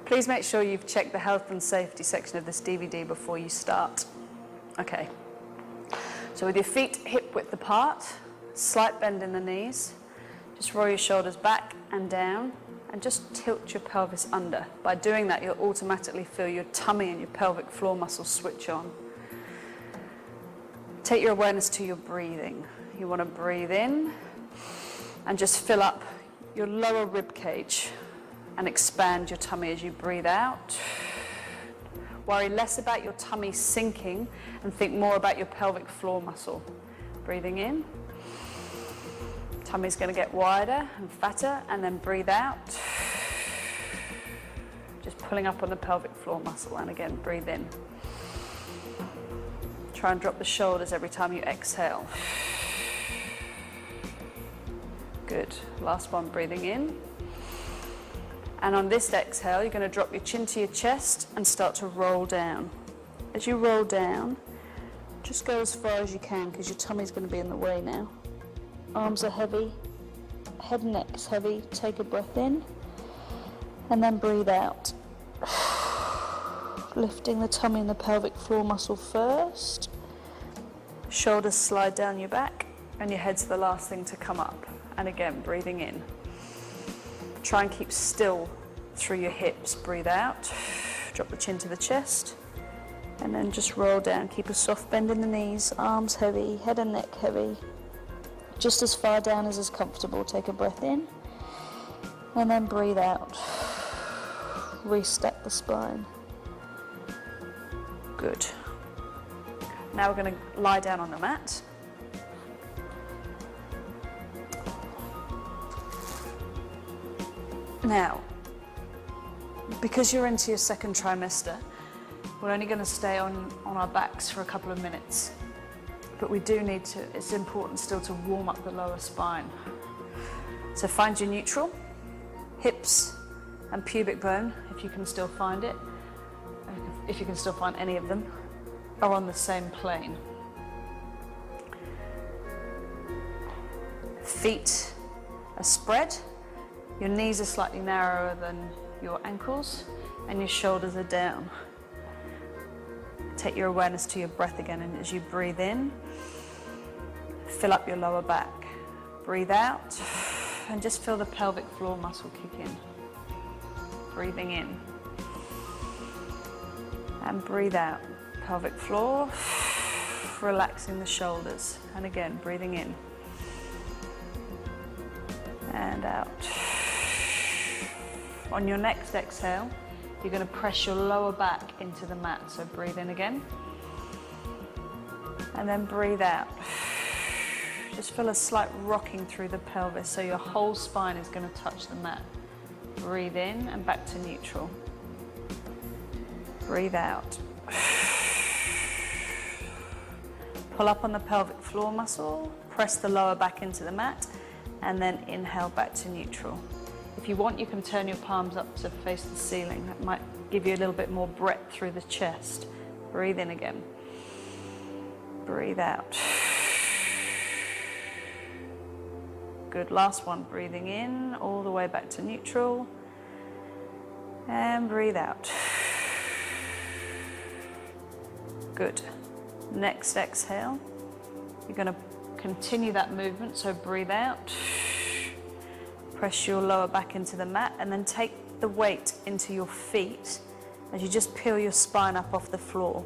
Please make sure you've checked the health and safety section of this DVD before you start. Okay. So with your feet hip width apart, slight bend in the knees, just roll your shoulders back and down and just tilt your pelvis under. By doing that, you'll automatically feel your tummy and your pelvic floor muscles switch on. Take your awareness to your breathing. You want to breathe in and just fill up your lower rib cage and expand your tummy as you breathe out. Worry less about your tummy sinking and think more about your pelvic floor muscle. Breathing in. Tummy's going to get wider and fatter, and then breathe out. Just pulling up on the pelvic floor muscle, and again, breathe in. Try and drop the shoulders every time you exhale. Good. Last one, breathing in. And on this exhale, you're going to drop your chin to your chest and start to roll down. As you roll down, just go as far as you can because your tummy's going to be in the way now. Arms are heavy, head and neck is heavy. Take a breath in and then breathe out. Lifting the tummy and the pelvic floor muscle first. Shoulders slide down your back and your head's the last thing to come up. And again, breathing in. Try and keep still through your hips. Breathe out. Drop the chin to the chest. And then just roll down. Keep a soft bend in the knees. Arms heavy, head and neck heavy. Just as far down as is comfortable. Take a breath in. And then breathe out. Restack the spine. Good. Now we're going to lie down on the mat. Now, because you're into your second trimester, we're only going to stay on our backs for a couple of minutes. But we do need to, it's important still to warm up the lower spine. So find your neutral, hips and pubic bone, if you can still find it, if you can still find any of them, are on the same plane. Feet are spread, your knees are slightly narrower than your ankles, and your shoulders are down. Take your awareness to your breath again, and as you breathe in, fill up your lower back. Breathe out, and just feel the pelvic floor muscle kick in. Breathing in. And breathe out. Pelvic floor, relaxing the shoulders. And again, breathing in. And out. On your next exhale, you're going to press your lower back into the mat. So breathe in again. And then breathe out. Just feel a slight rocking through the pelvis, so your whole spine is going to touch the mat. Breathe in and back to neutral. Breathe out. Pull up on the pelvic floor muscle, press the lower back into the mat, and then inhale back to neutral. If you want, you can turn your palms up to face the ceiling. That might give you a little bit more breadth through the chest. Breathe in again. Breathe out. Good, last one. Breathing in, all the way back to neutral. And breathe out. Good. Next exhale, you're going to continue that movement, so breathe out. Press your lower back into the mat and then take the weight into your feet as you just peel your spine up off the floor.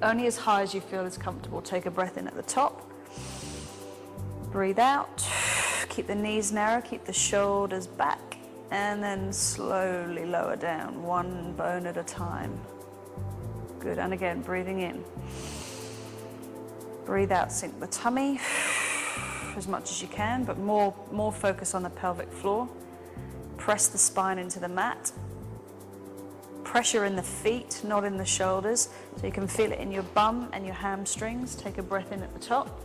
Only as high as you feel is comfortable. Take a breath in at the top. Breathe out. Keep the knees narrow, keep the shoulders back, and then slowly lower down, one bone at a time. Good, and again, breathing in. Breathe out, sink the tummy as much as you can, but more focus on the pelvic floor. Press the spine into the mat. Pressure in the feet, not in the shoulders, so you can feel it in your bum and your hamstrings. Take a breath in at the top,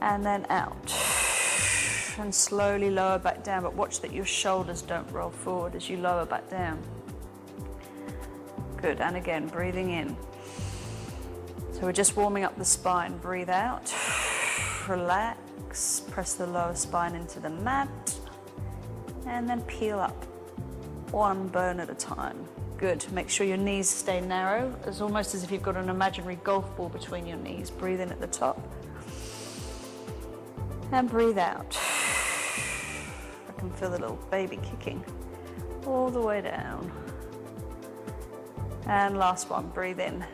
and then out. And slowly lower back down, but watch that your shoulders don't roll forward as you lower back down. Good, and again, breathing in. So we're just warming up the spine. Breathe out, relax, press the lower spine into the mat, and then peel up. one bone at a time. Good. Make sure your knees stay narrow. It's almost as if you've got an imaginary golf ball between your knees. Breathe in at the top. And breathe out. I can feel the little baby kicking all the way down. And last one, breathe in.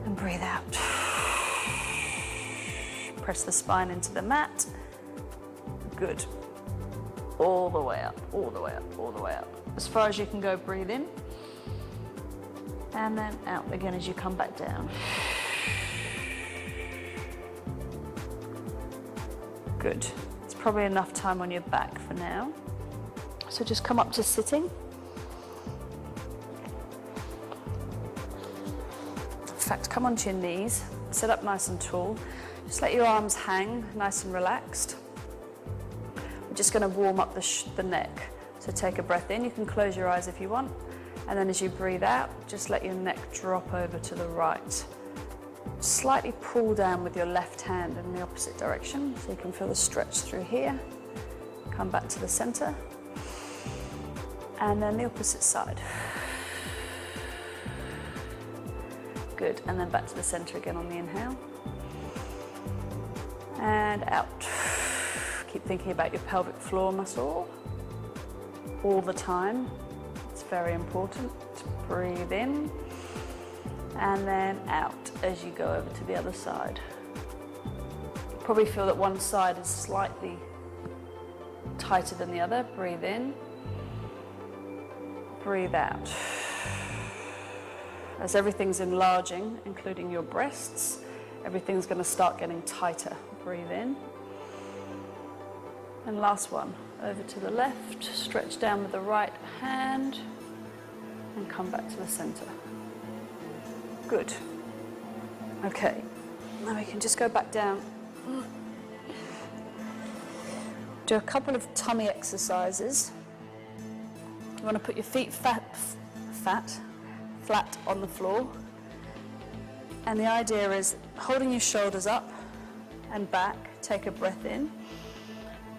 And breathe out. Press the spine into the mat. Good. All the way up, all the way up, all the way up. As far as you can go, breathe in. And then out again as you come back down. Good. It's probably enough time on your back for now. So just come up to sitting. In fact, come onto your knees. Sit up nice and tall. Just let your arms hang nice and relaxed. We're just going to warm up the neck. So take a breath in. You can close your eyes if you want. And then as you breathe out, just let your neck drop over to the right. Slightly pull down with your left hand in the opposite direction, so you can feel the stretch through here. Come back to the center. And then the opposite side. Good, and then back to the center again on the inhale. And out. Keep thinking about your pelvic floor muscle all the time. It's very important. Breathe in. And then out as you go over to the other side. Probably feel that one side is slightly tighter than the other. Breathe in. Breathe out. As everything's enlarging, including your breasts, everything's going to start getting tighter. Breathe in. And last one, over to the left, stretch down with the right hand and come back to the center. Good. Okay, now we can just go back down. Do a couple of tummy exercises. You want to put your feet flat on the floor. And the idea is holding your shoulders up and back, take a breath in,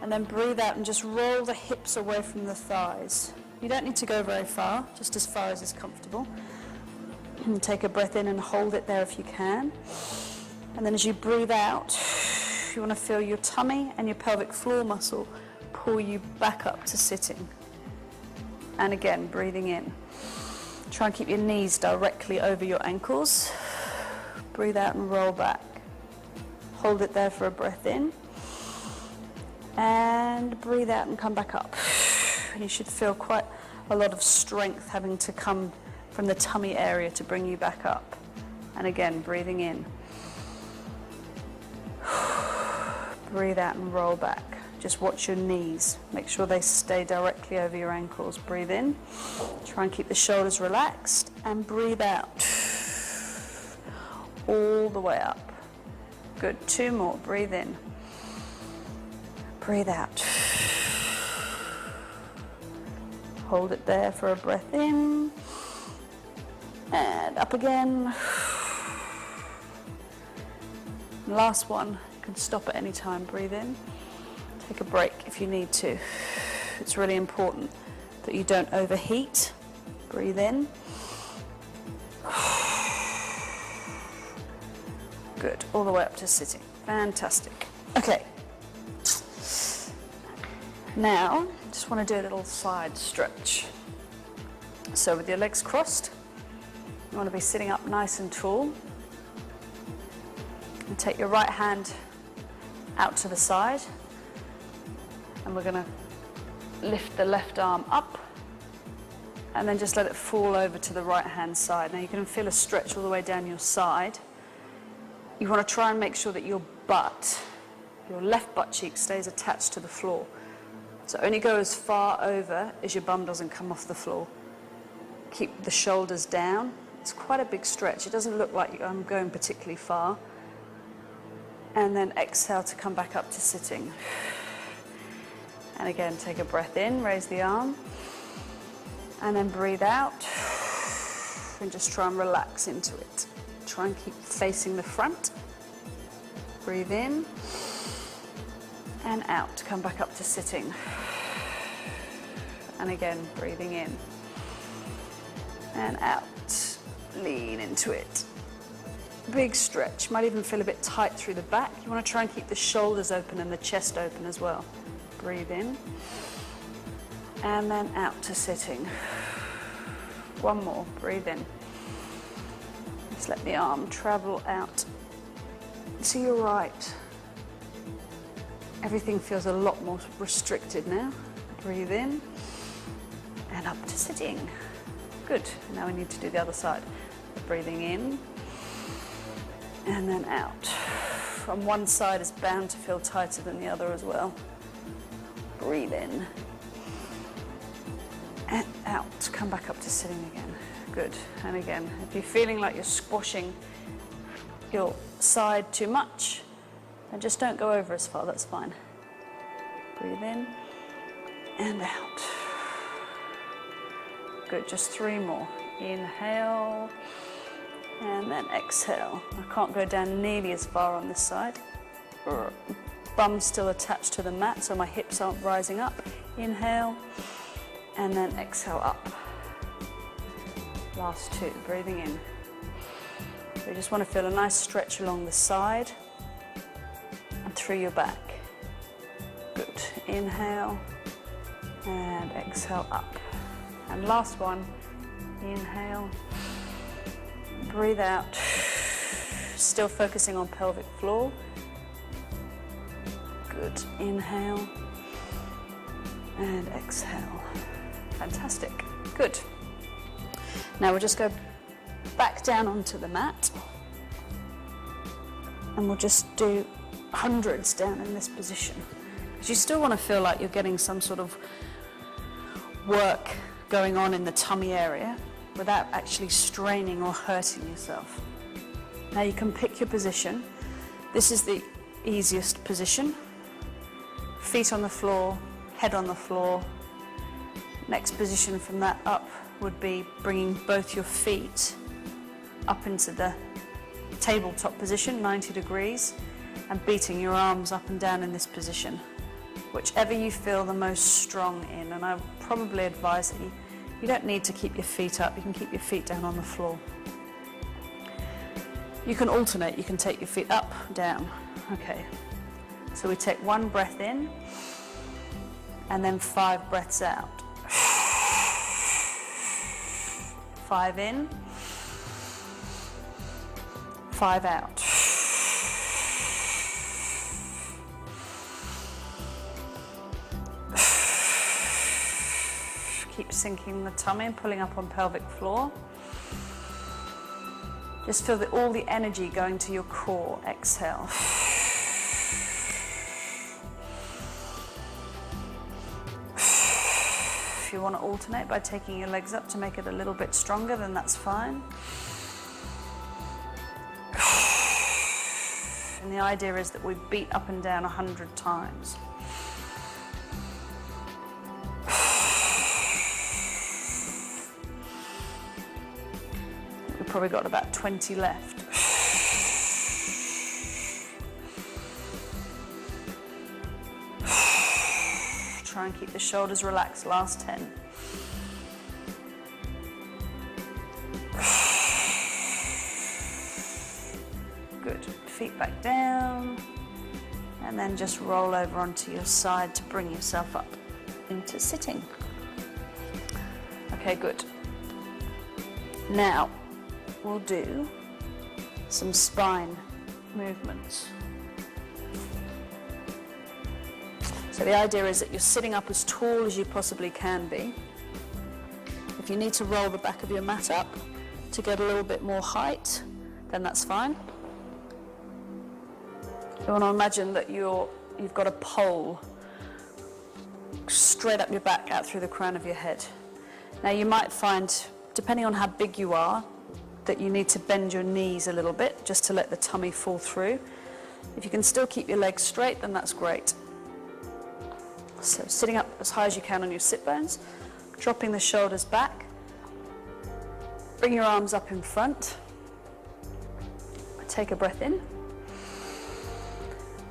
and then breathe out and just roll the hips away from the thighs. You don't need to go very far, just as far as is comfortable. And take a breath in and hold it there if you can. And then as you breathe out, you want to feel your tummy and your pelvic floor muscle pull you back up to sitting. And again, breathing in. Try and keep your knees directly over your ankles. Breathe out and roll back. Hold it there for a breath in. And breathe out and come back up. And you should feel quite a lot of strength having to come from the tummy area to bring you back up. And again, breathing in. Breathe out and roll back. Just watch your knees. Make sure they stay directly over your ankles. Breathe in. Try and keep the shoulders relaxed. And breathe out. All the way up. Good. 2 more. Breathe in. Breathe out. Hold it there for a breath in. And up again. Last one. You can stop at any time. Breathe in. Take a break if you need to. It's really important that you don't overheat. Breathe in. Good. All the way up to sitting. Fantastic. Okay. Now, just want to do a little side stretch. So with your legs crossed, you want to be sitting up nice and tall. And take your right hand out to the side. And we're going to lift the left arm up and then just let it fall over to the right hand side. Now you can feel a stretch all the way down your side. You want to try and make sure that your butt, your left butt cheek stays attached to the floor. So only go as far over as your bum doesn't come off the floor. Keep the shoulders down. It's quite a big stretch. It doesn't look like I'm going particularly far. And then exhale to come back up to sitting. And again, take a breath in, raise the arm. And then breathe out. And just try and relax into it. Try and keep facing the front. Breathe in. And out, come back up to sitting. And again, breathing in and out. Lean into it. Big stretch. Might even feel a bit tight through the back. You want to try and keep the shoulders open and the chest open as well. Breathe in and then out to sitting. One more. Breathe in. Just let the arm travel out to your right. Everything feels a lot more restricted now. Breathe in and up to sitting. Good. Now we need to do the other side. Breathing in and then out. From one side is bound to feel tighter than the other as well. Breathe in and out. Come back up to sitting again. Good. And again, if you're feeling like you're squashing your side too much, then just don't go over as far. That's fine. Breathe in and out. Good. Just 3 more. Inhale and then exhale. I can't go down nearly as far on this side. Bum's still attached to the mat, so my hips aren't rising up. Inhale and then exhale up. Last 2, breathing in. So you just want to feel a nice stretch along the side and through your back. Good. Inhale and exhale up. And last one, inhale, breathe out, still focusing on pelvic floor. Good. Inhale and exhale. Fantastic. Good. Now we'll just go back down onto the mat and we'll just do hundreds down in this position. Because you still want to feel like you're getting some sort of work going on in the tummy area without actually straining or hurting yourself. Now you can pick your position. This is the easiest position. Feet on the floor, head on the floor. Next position from that up would be bringing both your feet up into the tabletop position, 90 degrees, and beating your arms up and down in this position. Whichever you feel the most strong in, and I would probably advise that you don't need to keep your feet up, you can keep your feet down on the floor. You can alternate, you can take your feet up, down. Okay, so we take 1 breath in and then 5 breaths out. 5 in, 5 out. Keep sinking the tummy and pulling up on pelvic floor. Just feel all the energy going to your core. Exhale. If you want to alternate by taking your legs up to make it a little bit stronger, then that's fine. And the idea is that we beat up and down 100 times. We've probably got about 20 left. Try and keep the shoulders relaxed. Last 10. Good. Feet back down. And then just roll over onto your side to bring yourself up into sitting. Okay, good. Now, we'll do some spine movements. So the idea is that you're sitting up as tall as you possibly can be. If you need to roll the back of your mat up to get a little bit more height, then that's fine. You want to imagine that you've got a pole straight up your back out through the crown of your head. Now you might find, depending on how big you are, that you need to bend your knees a little bit just to let the tummy fall through. If you can still keep your legs straight, then that's great. So sitting up as high as you can on your sit bones, dropping the shoulders back, bring your arms up in front, take a breath in,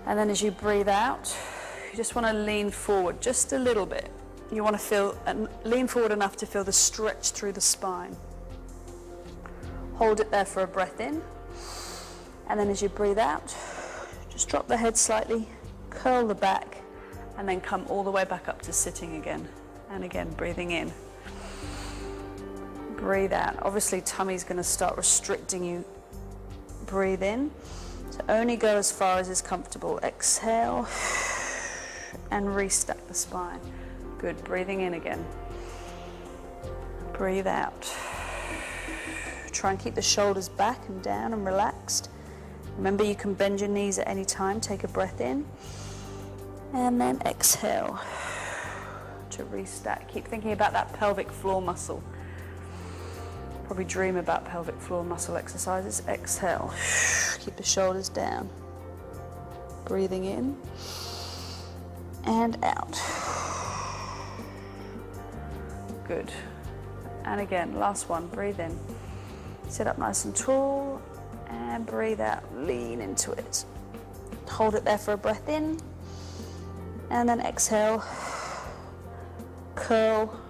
and then as you breathe out, you just want to lean forward just a little bit. you want to feel and lean forward enough to feel the stretch through the spine. Hold it there for a breath in, and then as you breathe out, just drop the head slightly, curl the back, and then come all the way back up to sitting again. And again, breathing in. Breathe out. Obviously, tummy's going to start restricting you. Breathe in. So only go as far as is comfortable. Exhale and restack the spine. Good. Breathing in again. Breathe out. Try and keep the shoulders back and down and relaxed. Remember, you can bend your knees at any time. Take a breath in. And then exhale to restack. Keep thinking about that pelvic floor muscle. Probably dream about pelvic floor muscle exercises. Exhale. Keep the shoulders down. Breathing in and out. Good. And again, last one. Breathe in. Sit up nice and tall and breathe out. Lean into it. Hold it there for a breath in and then exhale. Curl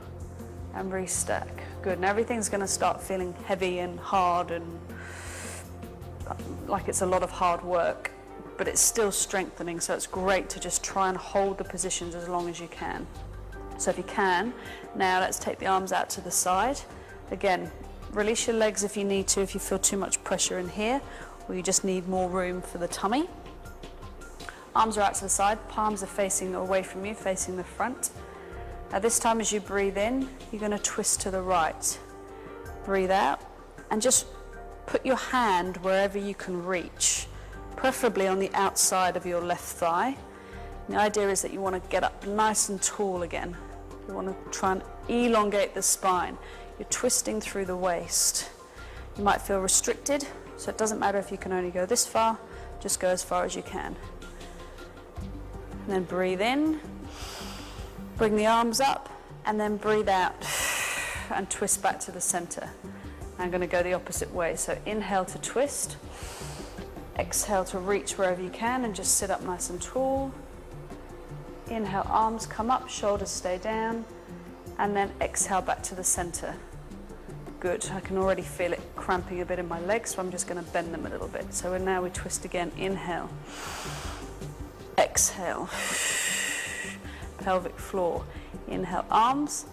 and restack. Good. And everything's going to start feeling heavy and hard and like it's a lot of hard work, but it's still strengthening, so it's great to just try and hold the positions as long as you can. So if you can, now let's take the arms out to the side. Again, release your legs if you need to, if you feel too much pressure in here, or you just need more room for the tummy. Arms are out to the side, palms are facing away from you, facing the front. Now this time as you breathe in, you're going to twist to the right. Breathe out and just put your hand wherever you can reach, preferably on the outside of your left thigh. And the idea is that you want to get up nice and tall again. You want to try and elongate the spine. You're twisting through the waist. You might feel restricted, so it doesn't matter if you can only go this far, just go as far as you can. And then breathe in. Bring the arms up and then breathe out and twist back to the center. I'm going to go the opposite way. So inhale to twist, exhale to reach wherever you can and just sit up nice and tall. Inhale, arms come up, shoulders stay down, and then exhale back to the center. Good. I can already feel it cramping a bit in my legs, so I'm just going to bend them a little bit. So now we twist again. Inhale, exhale. Pelvic floor. Inhale, arms,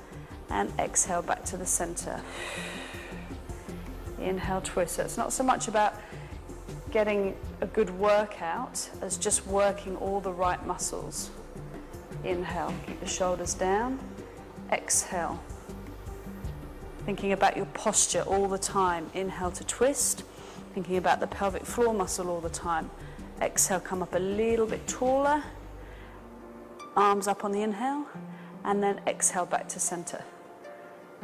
and exhale back to the center. Inhale, twist. So it's not so much about getting a good workout as just working all the right muscles. Inhale, keep the shoulders down. Exhale. Thinking about your posture all the time. Inhale to twist. Thinking about the pelvic floor muscle all the time. Exhale, come up a little bit taller. Arms up on the inhale, and then exhale back to center.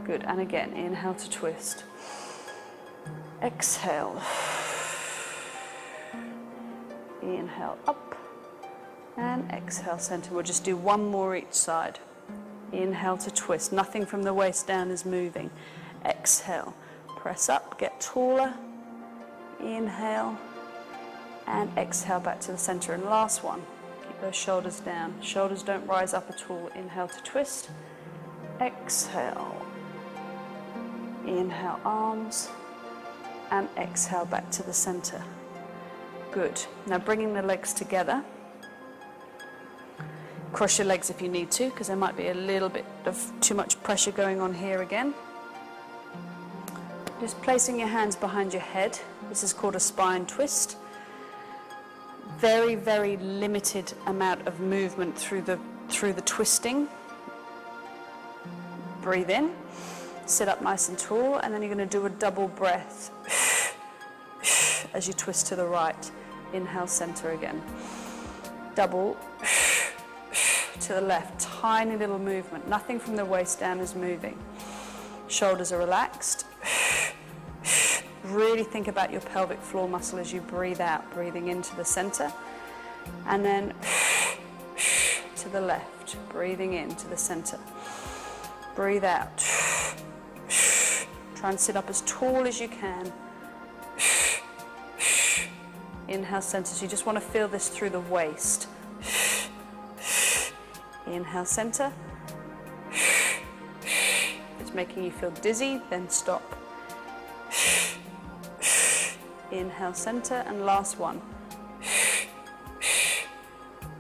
Good, and again, inhale to twist. Exhale. Inhale up, and exhale center. We'll just do one more each side. Inhale to twist. Nothing from the waist down is moving. Exhale. Press up, get taller. Inhale, and exhale back to the center. And last one. Those shoulders down. Shoulders don't rise up at all. Inhale to twist. Exhale. Inhale, arms. And exhale back to the center. Good. Now bringing the legs together. Cross your legs if you need to, because there might be a little bit of too much pressure going on here again. Just placing your hands behind your head. This is called a spine twist. Very, very limited amount of movement through the twisting. Breathe in, sit up nice and tall, and then you're going to do a double breath as you twist to the right. Inhale, center again. Double to the left. Tiny little movement. Nothing from the waist down is moving. Shoulders are relaxed. Really think about your pelvic floor muscle as you breathe out, breathing into the center, and then to the left, breathing into the center. Breathe out. Try and sit up as tall as you can. Inhale, center. So you just want to feel this through the waist. Inhale, center. it's making you feel dizzy, then stop. Inhale, center, and last one.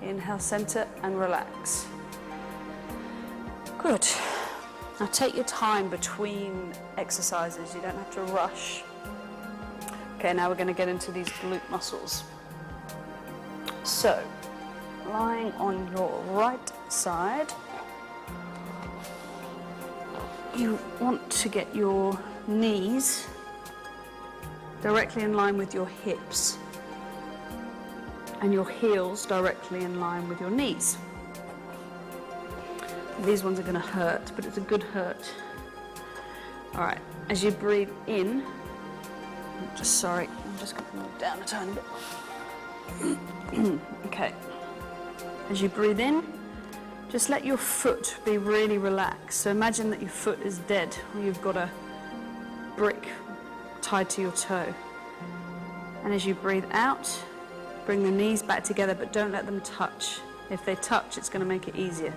Inhale, center, and relax. Good. Now take your time between exercises. You don't have to rush. Okay, now we're going to get into these glute muscles. So, lying on your right side, you want to get your knees directly in line with your hips and your heels directly in line with your knees. These ones are going to hurt, but it's a good hurt. All right, as you breathe in, I'm just going to move down a tiny bit. Okay, as you breathe in, just let your foot be really relaxed. So imagine that your foot is dead, or you've got a brick tied to your toe. And as you breathe out, bring the knees back together, but don't let them touch. If they touch, it's going to make it easier.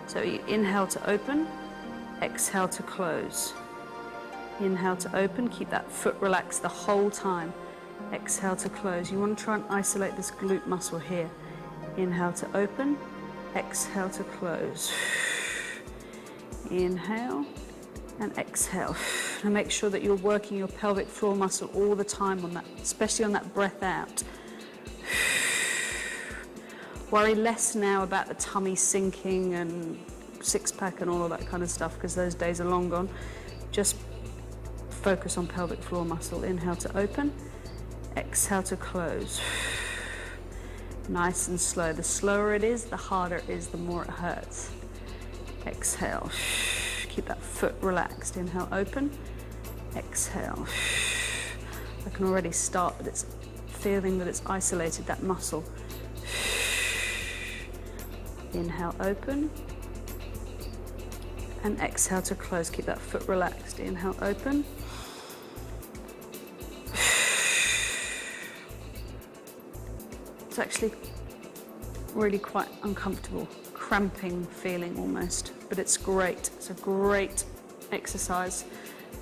So you inhale to open, exhale to close. Inhale to open, keep that foot relaxed the whole time. Exhale to close. You want to try and isolate this glute muscle here. Inhale to open, exhale to close. Inhale and exhale. And make sure that you're working your pelvic floor muscle all the time on that, especially on that breath out. Worry less now about the tummy sinking and six-pack and all of that kind of stuff, because those days are long gone. Just focus on pelvic floor muscle. Inhale to open, exhale to close. Nice and slow. The slower it is, the harder it is, the more it hurts. Exhale. Keep that foot relaxed. Inhale, open, exhale. I can already start, but it's feeling that it's isolated, that muscle. Inhale, open, and exhale to close. Keep that foot relaxed. Inhale, open. It's actually really quite uncomfortable, cramping feeling almost, but it's great. It's a great exercise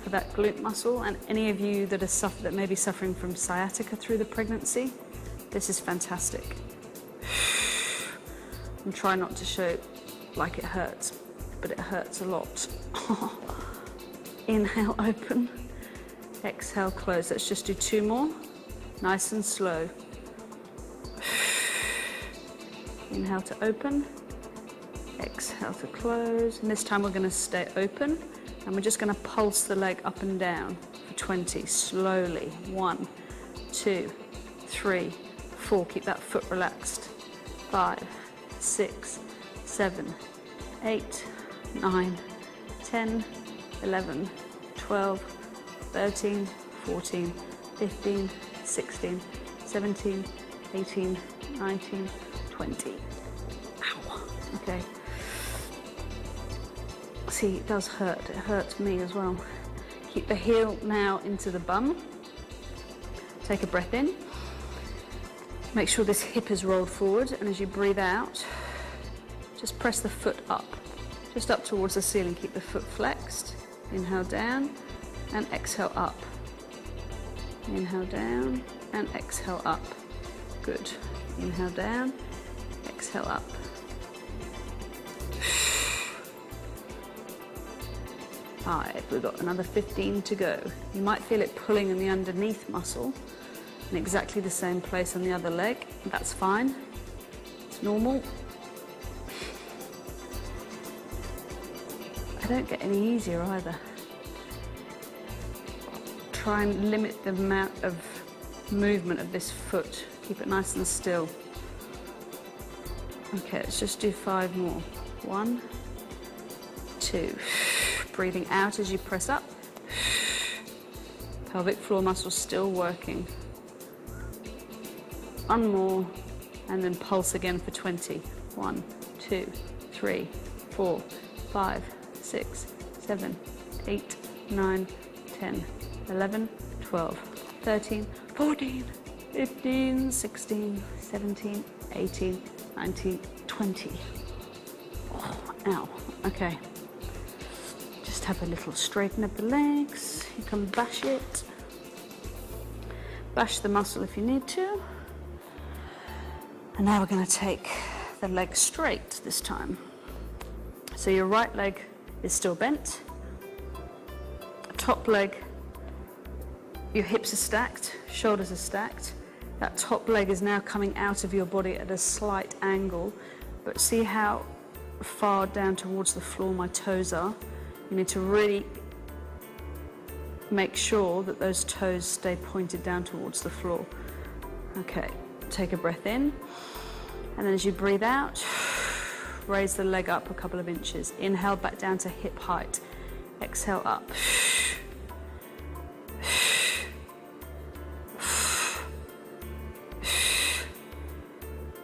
for that glute muscle, and any of you that that may be suffering from sciatica through the pregnancy, this is fantastic. And try not to show like it hurts, but it hurts a lot. Inhale, open, exhale, close. Let's just do two more, nice and slow. Inhale to open, exhale to close, and this time we're going to stay open, and we're just going to pulse the leg up and down for 20, slowly. 1, 2, 3, 4, keep that foot relaxed. 5, 6, 7, 8, 9, 10, 11, 12, 13, 14, 15, 16, 17, 18, 19, 20. Ow. Okay. See, it does hurt. It hurts me as well. Keep the heel now into the bum. Take a breath in. Make sure this hip is rolled forward, and as you breathe out, just press the foot up, just up towards the ceiling. Keep the foot flexed. Inhale down and exhale up. Inhale down and exhale up. Good. Inhale down, exhale up. Five. We've got another 15 to go. You might feel it pulling in the underneath muscle in exactly the same place on the other leg. That's fine. It's normal. I don't get any easier either. Try and limit the amount of movement of this foot. Keep it nice and still. Okay, let's just do 5 more. 1, 2. Breathing out as you press up. Pelvic floor muscles still working. 1 more, and then pulse again for 20. 1, 2, 3, 4, 5, 6, 7, 8, 9, 10, 11, 12, 13, 14, 15, 16, 17, 18, 19, 20. Oh, ow. Okay. Just have a little straighten of the legs. You can bash it. Bash the muscle if you need to. And now we're going to take the leg straight this time. So your right leg is still bent. Top leg, your hips are stacked, shoulders are stacked. That top leg is now coming out of your body at a slight angle, but see how far down towards the floor my toes are? You need to really make sure that those toes stay pointed down towards the floor. Okay, take a breath in, and then as you breathe out, raise the leg up a couple of inches. Inhale back down to hip height. Exhale up.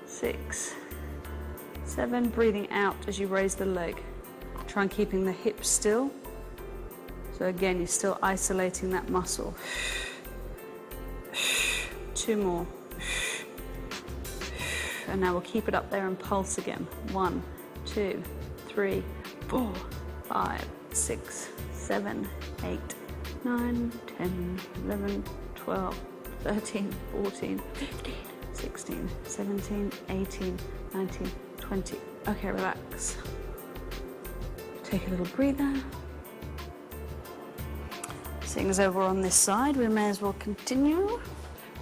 6, 7, breathing out as you raise the leg. Try and keeping the hips still. So again, you're still isolating that muscle. 2 more. And now we'll keep it up there and pulse again. 1, 2, 3, 4, 5, 6, 7, 8, 9, 10, 11, 12, 13, 14, 15, 16, 17, 18, 19, 20. Okay, relax. Take a little breather. Seeing as over on this side, we may as well continue.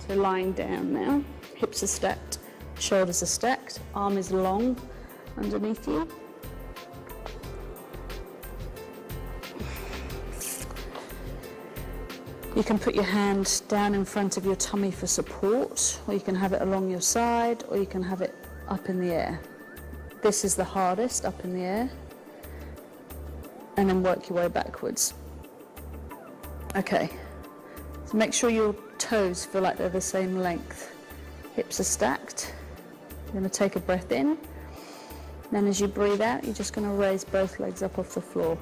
So lying down now, hips are stacked, shoulders are stacked, arm is long underneath you. You can put your hand down in front of your tummy for support, or you can have it along your side, or you can have it up in the air. This is the hardest, up in the air, and then work your way backwards. Okay, so make sure your toes feel like they're the same length. Hips are stacked. You're going to take a breath in. Then as you breathe out, you're just going to raise both legs up off the floor.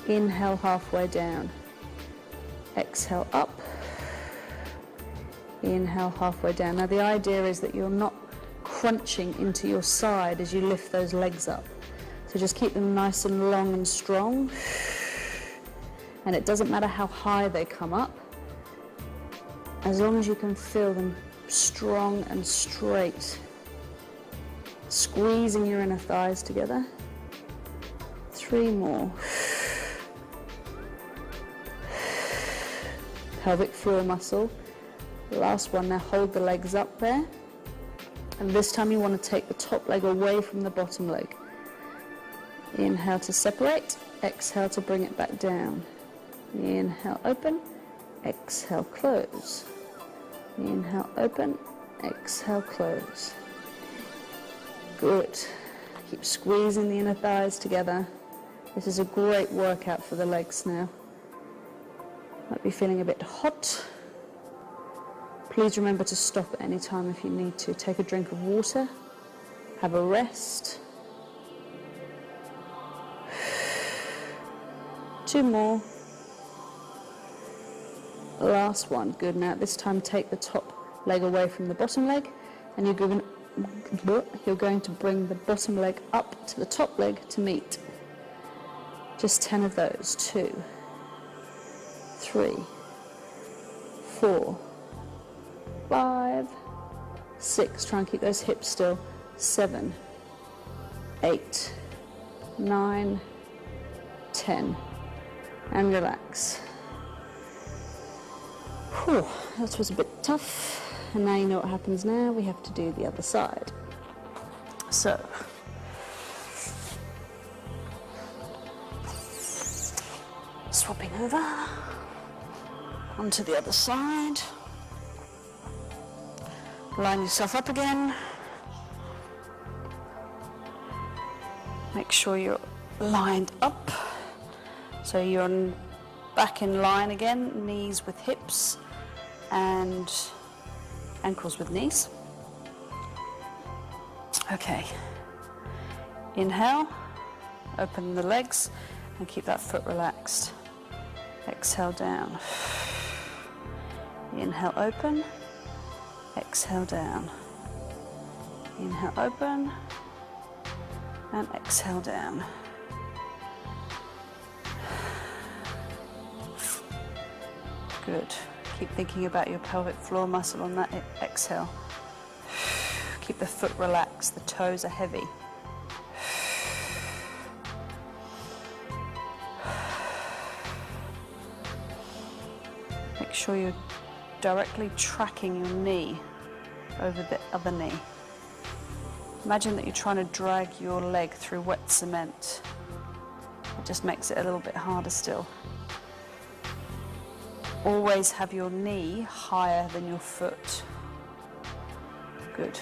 Inhale halfway down. Exhale up. Inhale halfway down. Now the idea is that you're not crunching into your side as you lift those legs up. So just keep them nice and long and strong. And it doesn't matter how high they come up, as long as you can feel them strong and straight. Squeezing your inner thighs together. 3 more. Pelvic floor muscle. Last one. Now hold the legs up there. And this time you want to take the top leg away from the bottom leg. Inhale to separate. Exhale to bring it back down. Inhale, open. Exhale, close. Inhale, open. Exhale, close. Good. Keep squeezing the inner thighs together. This is a great workout for the legs now. Might be feeling a bit hot. Please remember to stop at any time if you need to. Take a drink of water. Have a rest. 2 more. Last one. Good. Now this time take the top leg away from the bottom leg, and you're going to bring the bottom leg up to the top leg to meet. Just 10 of those. 2, 3, 4, 5, 6. Try and keep those hips still. 7, 8, 9, 10. And relax. Whew, that was a bit tough. And now you know what happens now. We have to do the other side. So, swapping over onto the other side. Line yourself up again. Make sure you're lined up. So you're back in line again, knees with hips and ankles with knees. Okay. Inhale, open the legs and keep that foot relaxed. Exhale down. Inhale, open. Exhale down. Inhale, open. And exhale down. Good. Keep thinking about your pelvic floor muscle on that exhale. Keep the foot relaxed, the toes are heavy. Make sure you're directly tracking your knee over the other knee. Imagine that you're trying to drag your leg through wet cement. It just makes it a little bit harder still. Always have your knee higher than your foot. Good.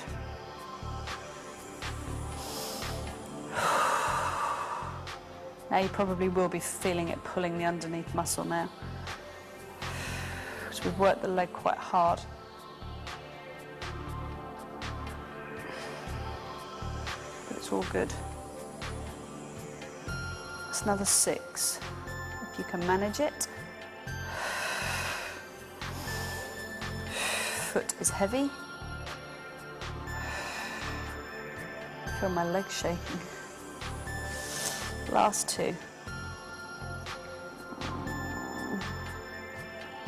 Now you probably will be feeling it pulling the underneath muscle now, because we've worked the leg quite hard. But it's all good. It's another 6, if you can manage it. Foot is heavy. I feel my legs shaking. Last 2.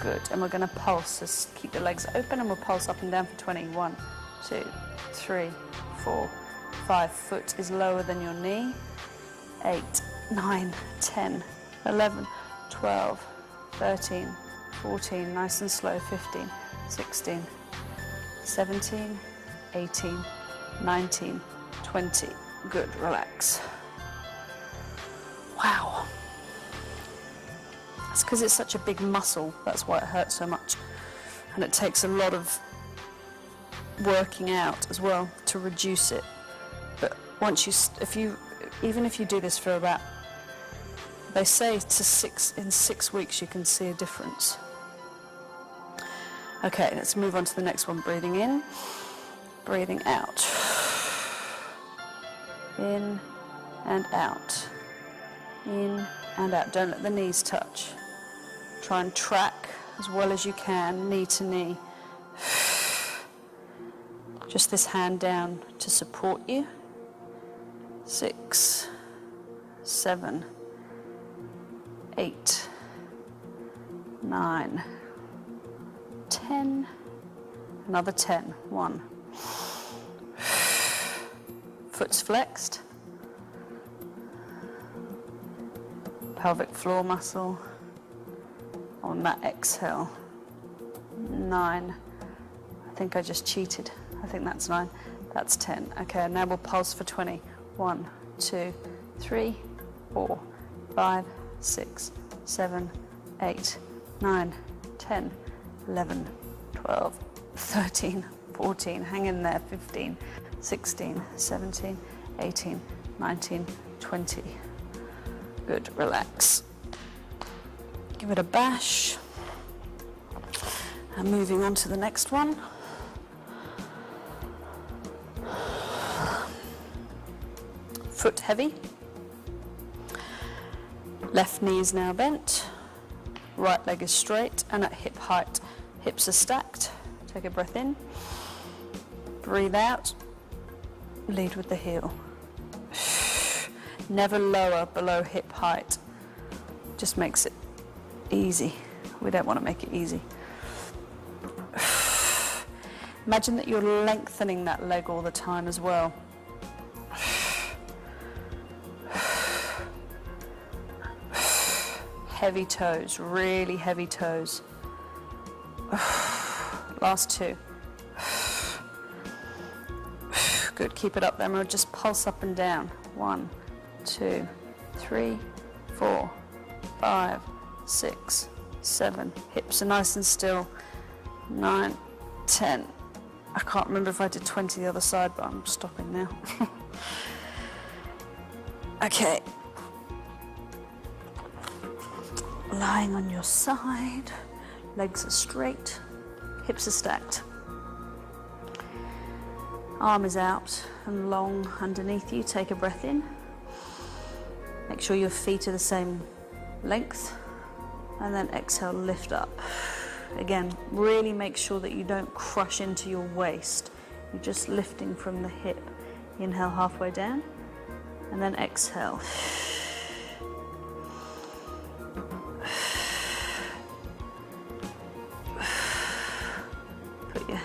Good, and we're going to pulse. Just keep the legs open and we'll pulse up and down for 20. 1, 2, 3, 4, 5. Foot is lower than your knee. 8, 9, 10, 11, 12, 13, 14. Nice and slow. 15, 16, 17, 18, 19, 20. Good, relax. Wow. That's because it's such a big muscle. That's why it hurts so much. And it takes a lot of working out as well to reduce it. But once even if you do this for about, they say in 6 weeks you can see a difference. Okay, let's move on to the next one. Breathing in, breathing out. In and out. In and out. Don't let the knees touch. Try and track as well as you can, knee to knee. Just this hand down to support you. 6, 7, 8, 9, 10. Another 10. 1. Foot's flexed. Pelvic floor muscle on that exhale. 9. I think I just cheated. I think that's 9. That's 10. Okay, now we'll pulse for 20. 1, 2, 3, 4, 5, 6, 7, 8, 9, 10, 11, 12, 13, 14. Hang in there. 15, 16, 17, 18, 19, 20. Good, relax. Give it a bash. And moving on to the next one. Foot heavy. Left knee is now bent. Right leg is straight and at hip height. Hips are stacked. Take a breath in. Breathe out. Lead with the heel. Never lower below hip height. Just makes it easy. We don't want to make it easy. Imagine that you're lengthening that leg all the time as well. Heavy toes, really heavy toes. Last 2. Good, keep it up there. We'll just pulse up and down. 1, 2, 3, 4, 5, 6, 7. Hips are nice and still. 9, 10. I can't remember if I did 20 the other side, but I'm stopping now. Okay. Lying on your side, legs are straight, hips are stacked. Arm is out and long underneath you. Take a breath in. Make sure your feet are the same length. And then exhale, lift up. Again, really make sure that you don't crush into your waist. You're just lifting from the hip. Inhale halfway down. And then exhale.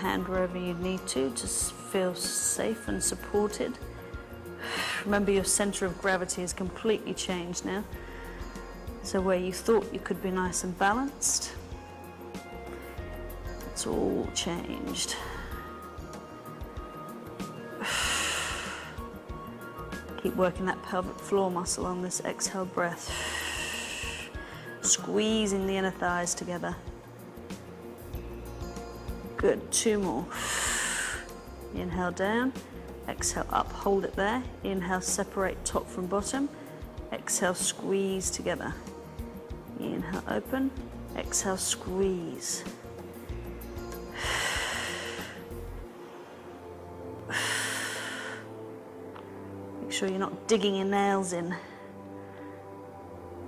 hand wherever you need to feel safe and supported. Remember, your center of gravity has completely changed now. So where you thought you could be nice and balanced, it's all changed. Keep working that pelvic floor muscle on this exhale breath. Squeezing the inner thighs together. Good, 2 more. Inhale down, exhale up, hold it there. Inhale, separate top from bottom. Exhale, squeeze together. Inhale, open. Exhale, squeeze. Make sure you're not digging your nails in.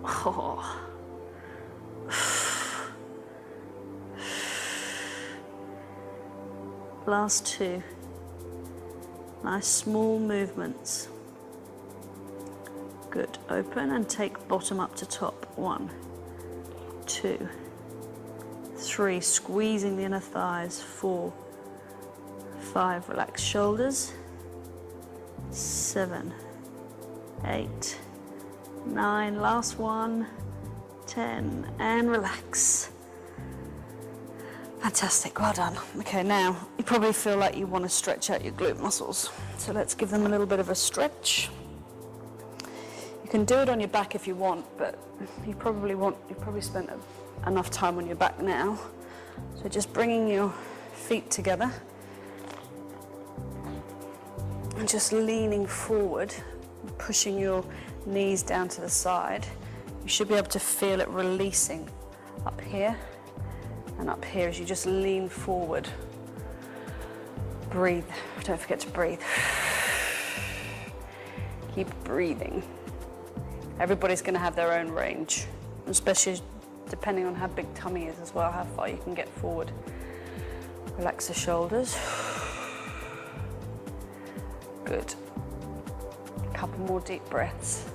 Oh. Last 2. Nice small movements. Good. Open and take bottom up to top. 1, 2, 3. Squeezing the inner thighs. 4, 5. Relax shoulders. 7, 8, 9. Last 1. 10. And relax. Fantastic, well done. Okay, now you probably feel like you want to stretch out your glute muscles. So let's give them a little bit of a stretch. You can do it on your back if you want, but you probably spent enough time on your back now. So just bringing your feet together and just leaning forward, pushing your knees down to the side. You should be able to feel it releasing up here and up here as you just lean forward. Breathe. Don't forget to breathe. Keep breathing. Everybody's going to have their own range, especially depending on how big tummy is as well, how far you can get forward. Relax the shoulders. Good. A couple more deep breaths.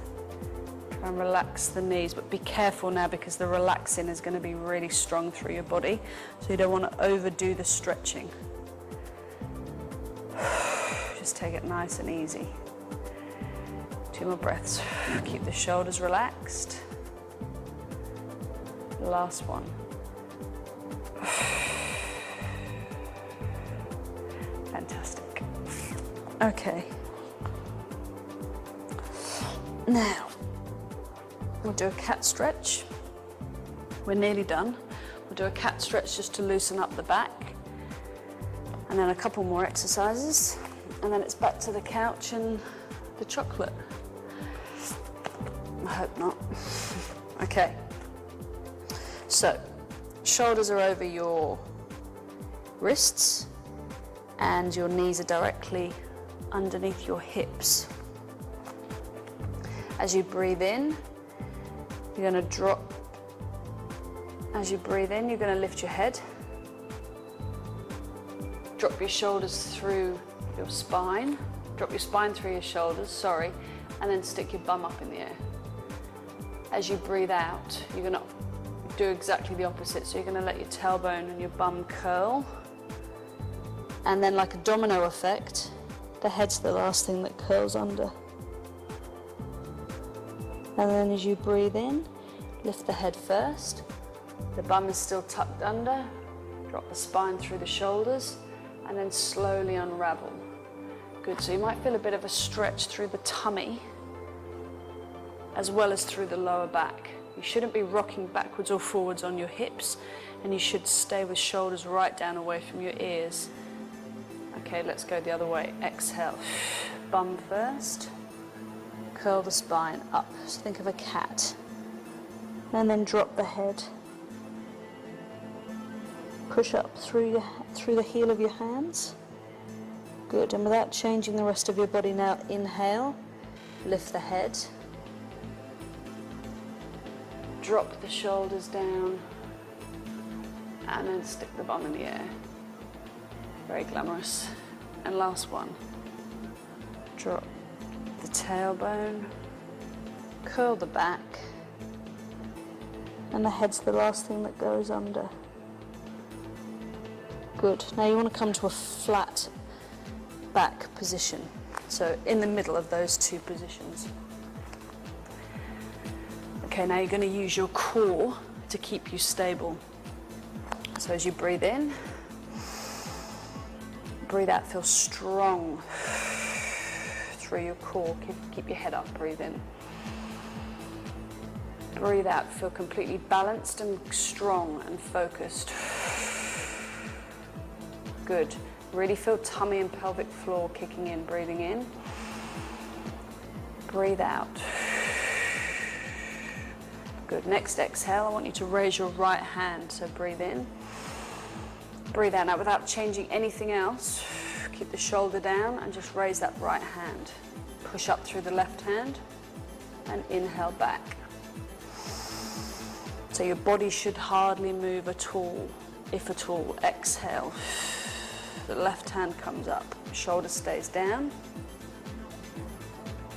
Try and relax the knees, but be careful now because the relaxing is going to be really strong through your body, so you don't want to overdo the stretching. Just take it nice and easy. 2 more breaths. Keep the shoulders relaxed. Last one. Fantastic. Okay. Now, we'll do a cat stretch. We're nearly done. We'll do a cat stretch just to loosen up the back. And then a couple more exercises. And then it's back to the couch and the chocolate. I hope not. Okay. So, shoulders are over your wrists and your knees are directly underneath your hips. As you breathe in, you're going to drop. As you breathe in, you're going to lift your head. Drop your shoulders through your spine. Drop your spine through your shoulders, sorry, and then stick your bum up in the air. As you breathe out, you're going to do exactly the opposite. So you're going to let your tailbone and your bum curl. And then, like a domino effect, the head's the last thing that curls under. And then as you breathe in, lift the head first. The bum is still tucked under. Drop the spine through the shoulders and then slowly unravel. Good, so you might feel a bit of a stretch through the tummy as well as through the lower back. You shouldn't be rocking backwards or forwards on your hips, and you should stay with shoulders right down away from your ears. Okay, let's go the other way. Exhale. Bum first. Curl the spine up. So think of a cat. And then drop the head. Push up through the heel of your hands. Good, and without changing the rest of your body now, inhale. Lift the head. Drop the shoulders down. And then stick the bum in the air. Very glamorous. And last one. Drop the tailbone. Curl the back. And the head's the last thing that goes under. Good. Now you want to come to a flat back position. So in the middle of those two positions. Okay, now you're going to use your core to keep you stable. So as you breathe in, breathe out, feel strong through your core. Keep your head up, breathe in. Breathe out, feel completely balanced and strong and focused. Good. Really feel tummy and pelvic floor kicking in, breathing in. Breathe out. Good. Next exhale, I want you to raise your right hand. So breathe in. Breathe out. Now without changing anything else, keep the shoulder down and just raise that right hand. Push up through the left hand and inhale back. So your body should hardly move at all, if at all. Exhale. The left hand comes up, shoulder stays down.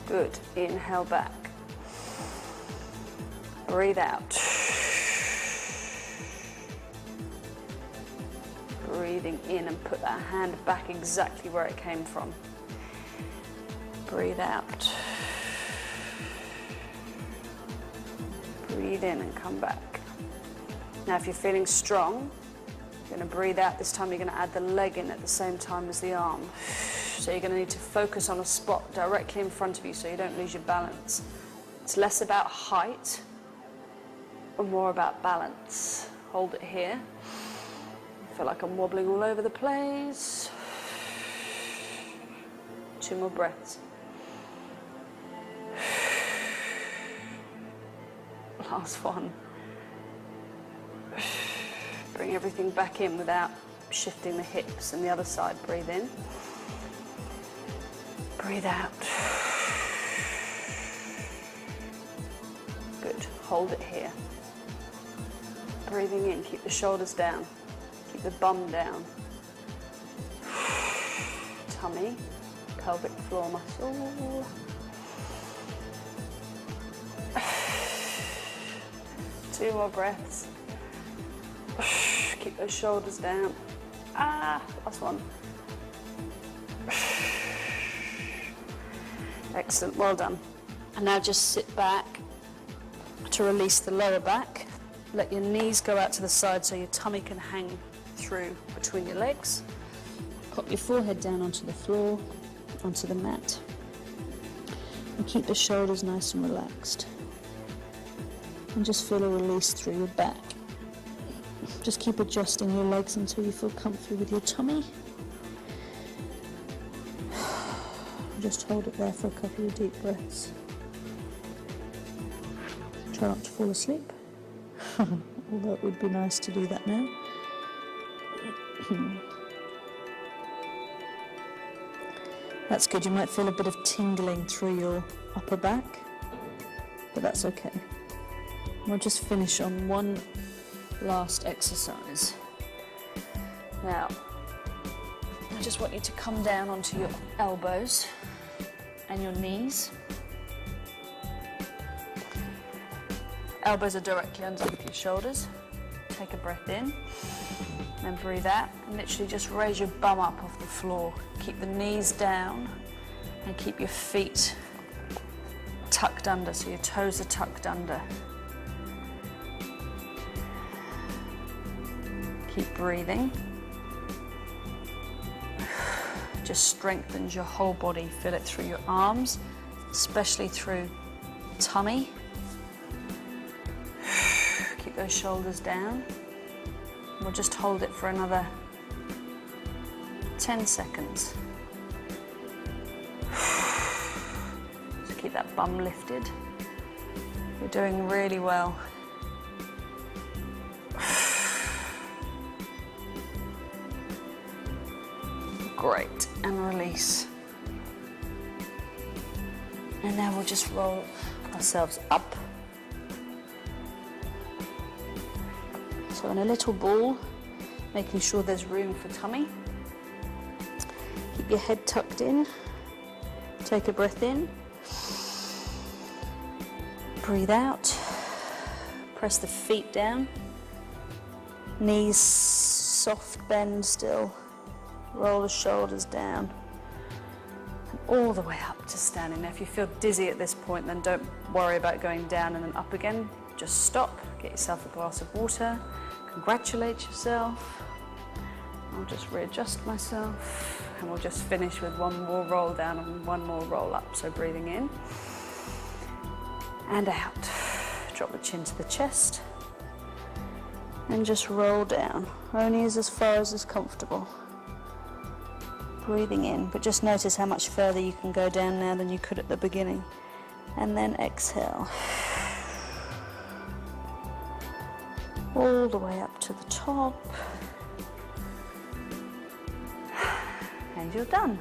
Good. Inhale back. Breathe out. Breathing in and put that hand back exactly where it came from. Breathe out. Breathe in and come back. Now if you're feeling strong, you're going to breathe out. This time you're going to add the leg in at the same time as the arm. So you're going to need to focus on a spot directly in front of you so you don't lose your balance. It's less about height and more about balance. Hold it here. I feel like I'm wobbling all over the place. 2 more breaths. Last one. Bring everything back in without shifting the hips, and the other side. Breathe in. Breathe out. Good. Hold it here. Breathing in. Keep the shoulders down. Keep the bum down. Tummy. Pelvic floor muscle. Two more breaths. Keep those shoulders down. Last one. Excellent, well done. And now just sit back to release the lower back. Let your knees go out to the side so your tummy can hang through between your legs. Pop your forehead down onto the floor, onto the mat. And keep the shoulders nice and relaxed. And just feel a release through your back. Just keep adjusting your legs until you feel comfy with your tummy. Just hold it there for a couple of deep breaths. Try not to fall asleep, although it would be nice to do that now. That's good. You might feel a bit of tingling through your upper back, but that's okay. We'll just finish on one last exercise. Now, I just want you to come down onto your elbows and your knees. Elbows are directly underneath your shoulders. Take a breath in, and breathe out, and literally just raise your bum up off the floor. Keep the knees down and keep your feet tucked under, so your toes are tucked under. Keep breathing. Just strengthens your whole body. Feel it through your arms, especially through tummy. Keep those shoulders down. We'll just hold it for another 10 seconds. So keep that bum lifted. You're doing really well. Great, and release. And now we'll just roll ourselves up. So in a little ball, making sure there's room for tummy. Keep your head tucked in. Take a breath in. Breathe out. Press the feet down. Knees soft bend still. Roll the shoulders down. And all the way up to standing. Now if you feel dizzy at this point, then don't worry about going down and then up again. Just stop, get yourself a glass of water, congratulate yourself. I'll just readjust myself and we'll just finish with one more roll down and one more roll up. So breathing in and out. Drop the chin to the chest and just roll down. Only as far as is comfortable. Breathing in, but just notice how much further you can go down now than you could at the beginning. And then exhale. All the way up to the top. And you're done.